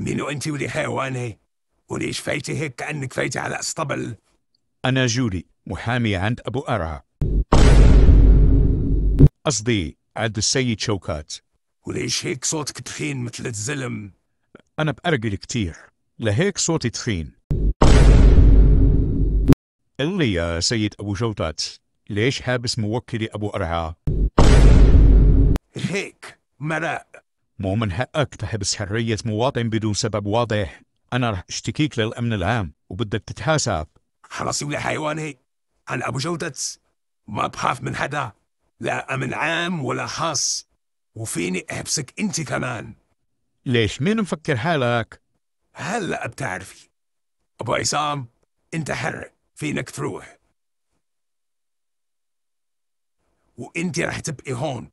مينو انت ولي حيواني؟ وليش فايتي هيك كأنك فايتي على اسطبل؟ أنا جوري، محامي عند أبو أرعى. قصدي عند السيد شوكات. وليش هيك صوتك تخين مثل الزلم؟ أنا بأرجل كتير، لهيك صوتي تخين. قل لي يا سيد أبو جودات، ليش حابس موكلي أبو أرعى؟ هيك مرق. مو من حقك تحبس حرية مواطن بدون سبب واضح. أنا رح اشتكيك للأمن العام وبدك تتحاسب. خلاص يا ولي حيواني، أنا أبو جودة ما بخاف من حدا، لا أمن عام ولا خاص، وفيني أحبسك أنت كمان. ليش مين مفكر حالك؟ هلأ بتعرفي. أبو عصام، أنت حر، فينك تروح، وأنت رح تبقي هون.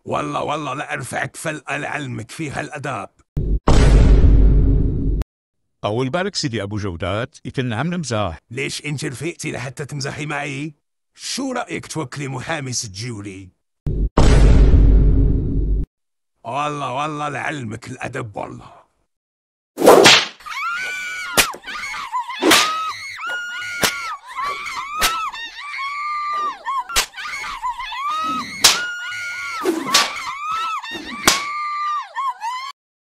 والله لا أرفعك فلقة لعلمك في هالأداب. أول بالك سيدي أبو جودات يمكن عم نمزح. ليش أنت رفقتي لحتى تمزحي معي؟ شو رأيك توكلي محامي سجولي؟ والله لعلمك الأدب والله.